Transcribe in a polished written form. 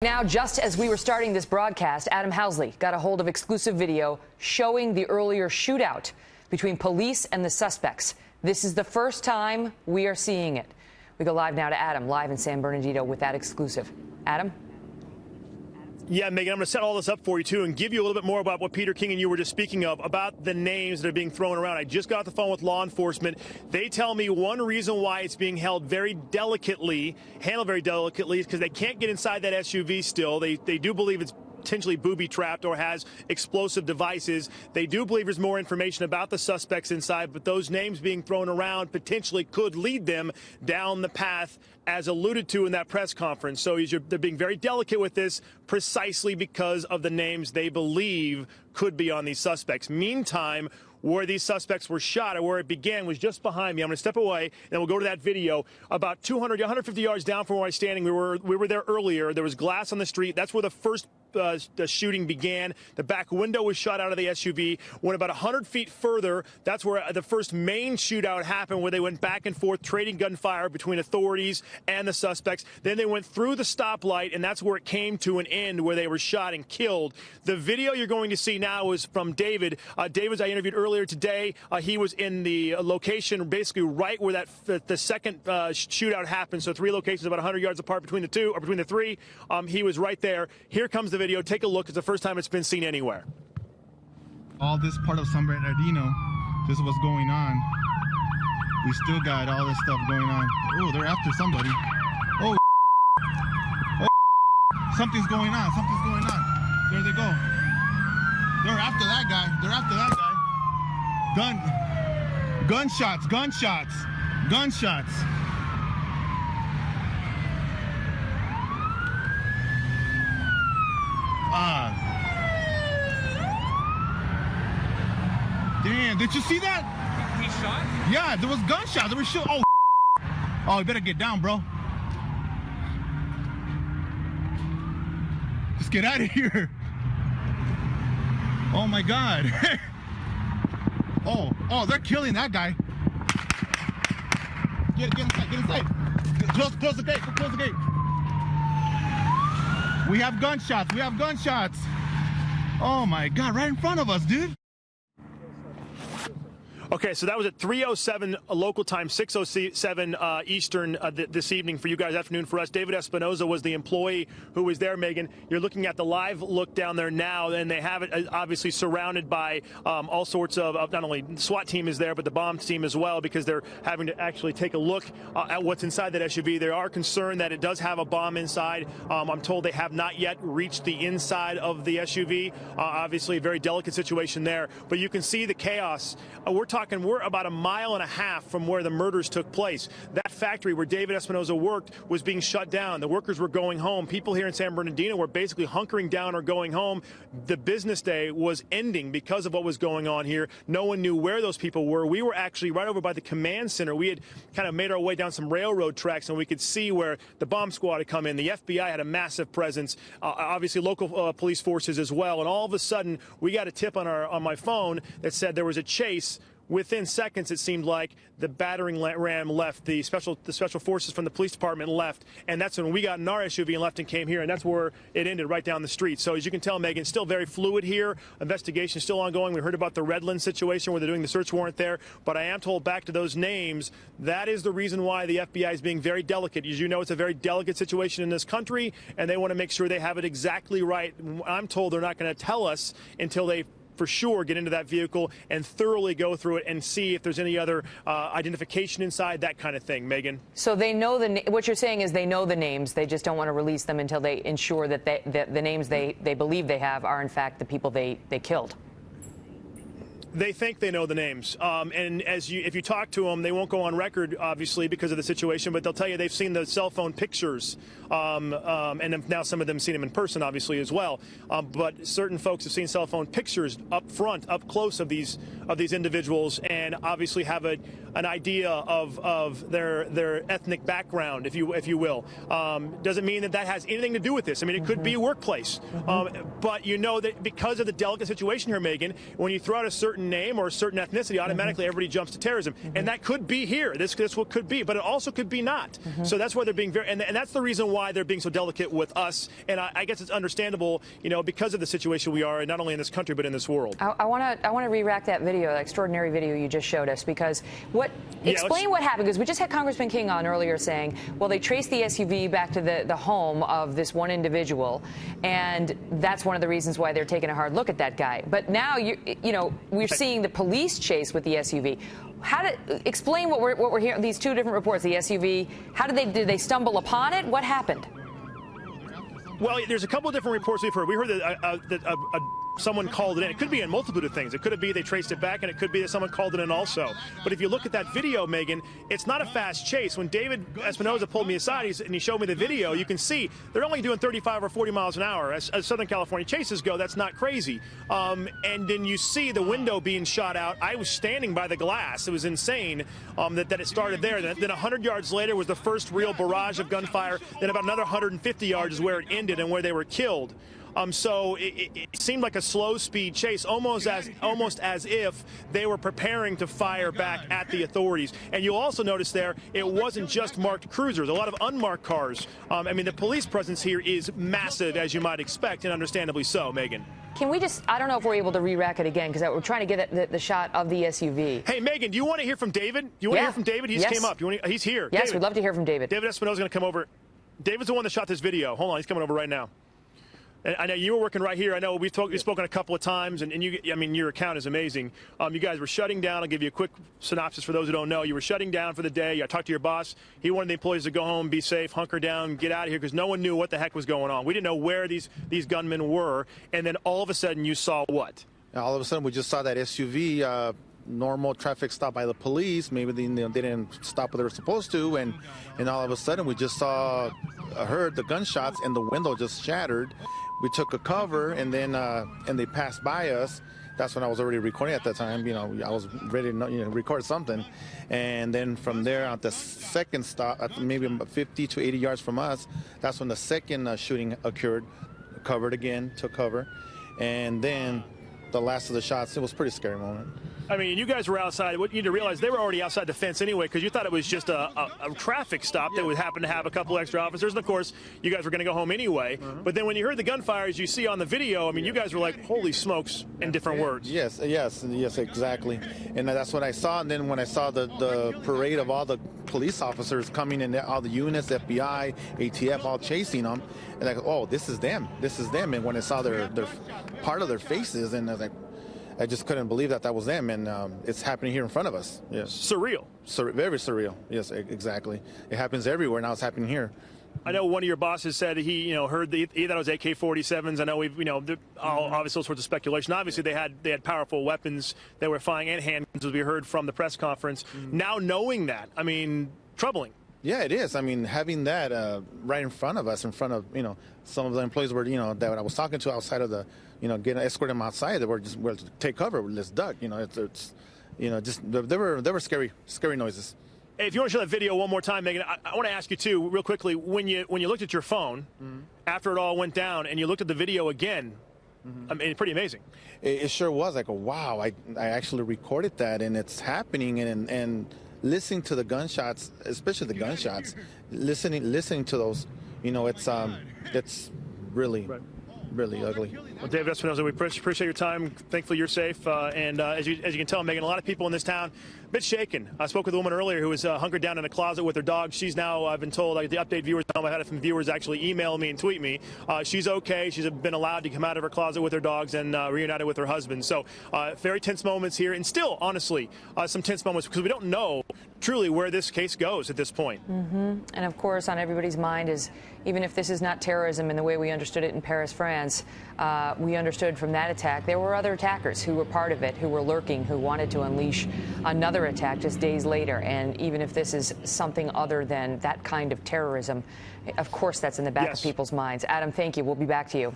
Now, just as we were starting this broadcast, Adam Housley got a hold of exclusive video showing the earlier shootout between police and the suspects. This is the first time we are seeing it. We go live now to Adam, live in San Bernardino with that exclusive. Adam? Yeah, Megan, I'm going to set all this up for you, too, and give you a little bit more about what Peter King and you were just speaking of, about the names that are being thrown around. I just got off the phone with law enforcement. They tell me one reason why it's being handled very delicately, is because they can't get inside that SUV still. They do believe it's potentially booby-trapped or has explosive devices. They do believe there's more information about the suspects inside, but those names being thrown around potentially could lead them down the path as alluded to in that press conference. So they're being very delicate with this precisely because of the names they believe could be on these suspects. Meantime, where these suspects were shot, or where it began, was just behind me. I'm going to step away, and we'll go to that video. About 150 yards down from where I was standing, we were there earlier. There was glass on the street. That's where the first the shooting began. The back window was shot out of the SUV. Went about 100 feet further. That's where the first main shootout happened, where they went back and forth, trading gunfire between authorities and the suspects. Then they went through the stoplight, and that's where it came to an end, where they were shot and killed. The video you're going to see now is from David. David, I interviewed earlier today. He was in the location basically right where the second shootout happened. So 3 locations about 100 yards apart between the two, or between the 3. He was right there. Here comes the video. Take a look. It's the first time it's been seen anywhere. All this part of San Bernardino, this is what's going on. We still got all this stuff going on. Oh, they're after somebody. Oh, something's going on. Something's going on. There they go. They're after that guy. They're after that guy. Gunshots. Damn, did you see that? He shot? Yeah, there was gunshots. There was shooting. Oh, you better get down, bro. Just get out of here. Oh my God. Oh, they're killing that guy. Get inside. Close the gate. We have gunshots. Oh my God, right in front of us, dude. Okay, so that was at 3:07 local time, 6:07 Eastern this evening for you guys, afternoon for us. David Espinoza was the employee who was there, Megan. You're looking at the live look down there now, and they have it obviously surrounded by all sorts of not only SWAT team is there, but the bomb team as well, because they're having to actually take a look at what's inside that SUV. They are concerned that it does have a bomb inside. I'm told they have not yet reached the inside of the SUV. Obviously, a very delicate situation there, but you can see the chaos. We're about 1.5 miles from where the murders took place. That factory where David Espinoza worked was being shut down. The workers were going home. People here in San Bernardino were basically hunkering down or going home. The business day was ending because of what was going on here. No one knew where those people were. We were actually right over by the command center. We had kind of made our way down some railroad tracks, and we could see where the bomb squad had come in. The FBI had a massive presence, obviously local police forces as well. And all of a sudden, we got a tip on my phone that said there was a chase. Within seconds, it seemed like the battering ram left, the special forces from the police department left, and that's when we got in our SUV and left and came here, and that's where it ended, right down the street. So as you can tell, Megan, still very fluid here. Investigation still ongoing. We heard about the Redland situation where they're doing the search warrant there, but I am told, back to those names, that is the reason why the FBI is being very delicate. As you know, it's a very delicate situation in this country, and they want to make sure they have it exactly right. I'm told they're not going to tell us until they for sure get into that vehicle and thoroughly go through it and see if there's any other identification inside, that kind of thing. Megan? So they know what you're saying is they know the names. They just don't want to release them until they ensure that the names they believe they have are in fact the people they killed. They think they know the names, and if you talk to them, they won't go on record, obviously, because of the situation, but they'll tell you they've seen the cell phone pictures, and now some of them seen them in person, obviously, as well. But certain folks have seen cell phone pictures up front, up close of these individuals, and obviously have an idea of their ethnic background, if you will. Doesn't mean that has anything to do with this. I mean, it could be a workplace. But you know that because of the delicate situation here, Megan, when you throw out a certain name or a certain ethnicity, automatically everybody jumps to terrorism. And that could be here. This what could be, but it also could be not. So that's why they're being very, and that's the reason why they're being so delicate with us. And I guess it's understandable, you know, because of the situation we are in, not only in this country but in this world. I want to re-rack that video, that extraordinary video you just showed us, because explain what happened, because we just had Congressman King on earlier saying, well, they traced the SUV back to the home of this one individual, and that's one of the reasons why they're taking a hard look at that guy. But now we're seeing the police chase with the SUV. Explain what we're hearing, these two different reports, the SUV. Did they stumble upon it? What happened? Well, there's a couple of different reports we've heard. We heard that someone called it in. It could be a multitude of things. It could be they traced it back, and it could be that someone called it in also. But if you look at that video, Megan, it's not a fast chase. When David Espinoza pulled me aside and he showed me the video, you can see they're only doing 35 or 40 miles an hour. As Southern California chases go, that's not crazy. And then you see the window being shot out. I was standing by the glass. It was insane that it started there. Then 100 yards later was the first real barrage of gunfire. Then about another 150 yards is where it ended and where they were killed. So it seemed like a slow speed chase, almost as if they were preparing to fire back at the authorities. And you'll also notice there, it wasn't just marked cruisers, a lot of unmarked cars. I mean, the police presence here is massive, as you might expect, and understandably so, Megan. Can we just, I don't know if we're able to re-rack it again, because we're trying to get the shot of the SUV. Hey, Megan, do you want to hear from David? Do you want to hear from David? He just came up. He's here. Yes, David. we'd love to hear from David. David Espinoza is going to come over. David's the one that shot this video. Hold on, he's coming over right now. I know you were working right here. I know we've spoken a couple of times, and I mean, your account is amazing. You guys were shutting down. I'll give you a quick synopsis for those who don't know. You were shutting down for the day. I talked to your boss. He wanted the employees to go home, be safe, hunker down, get out of here, because no one knew what the heck was going on. We didn't know where these gunmen were, and then all of a sudden you saw what? All of a sudden we just saw that SUV. Normal traffic stop by the police. Maybe they didn't stop what they were supposed to, and all of a sudden we just heard the gunshots, and the window just shattered. We took a cover, and then and they passed by us. That's when I was already recording at that time. You know, I was ready to record something, and then from there at the second stop, at maybe 50 to 80 yards from us, that's when the second shooting occurred. Took cover, and then the last of the shots. It was a pretty scary moment. I mean, you guys were outside. What you need to realize, they were already outside the fence anyway, because you thought it was just a traffic stop that would happen to have a couple extra officers. And, of course, you guys were going to go home anyway. But then when you heard the gunfire, as you see on the video, I mean, you guys were like, holy smokes, in different words. Yes, exactly. And that's what I saw. And then when I saw the parade of all the police officers coming in, all the units, FBI, ATF, all chasing them, and I go, oh, this is them. And when I saw their part of their faces, and I was like, I just couldn't believe that was them, and it's happening here in front of us. Yes. Surreal. Very surreal. Yes, exactly. It happens everywhere. Now it's happening here. I know one of your bosses said he, heard he thought it was AK-47s. I know we've, obviously all sorts of speculation. Obviously, they had powerful weapons that were firing, and handguns, as we heard from the press conference. Now knowing that, I mean, troubling. Yeah, it is. I mean, having that right in front of us, in front of some of the employees were that I was talking to outside of the getting escorted them outside. They were just take cover, let's duck. It's they were scary noises. Hey, if you want to show that video one more time, Megan, I want to ask you too, real quickly, when you looked at your phone after it all went down, and you looked at the video again, I mean, it's pretty amazing. It sure was. Like, wow, I actually recorded that, and it's happening, and listening to the gunshots, especially the gunshots, listening to those, it's really. Really ugly. Well, David Espinoza, we appreciate your time. Thankfully, you're safe. And as you can tell, Megan, a lot of people in this town a bit shaken. I spoke with a woman earlier who was hunkered down in a closet with her dog. She's now, I've been told, the update viewers home. I had some viewers actually email me and tweet me. She's okay. She's been allowed to come out of her closet with her dogs and reunited with her husband. So very tense moments here, and still, honestly, some tense moments because we don't know truly where this case goes at this point. And of course, on everybody's mind is, even if this is not terrorism in the way we understood it in Paris, France, we understood from that attack there were other attackers who were part of it, who were lurking, who wanted to unleash another attack just days later. And even if this is something other than that kind of terrorism, of course that's in the back of people's minds. Adam, thank you. We'll be back to you.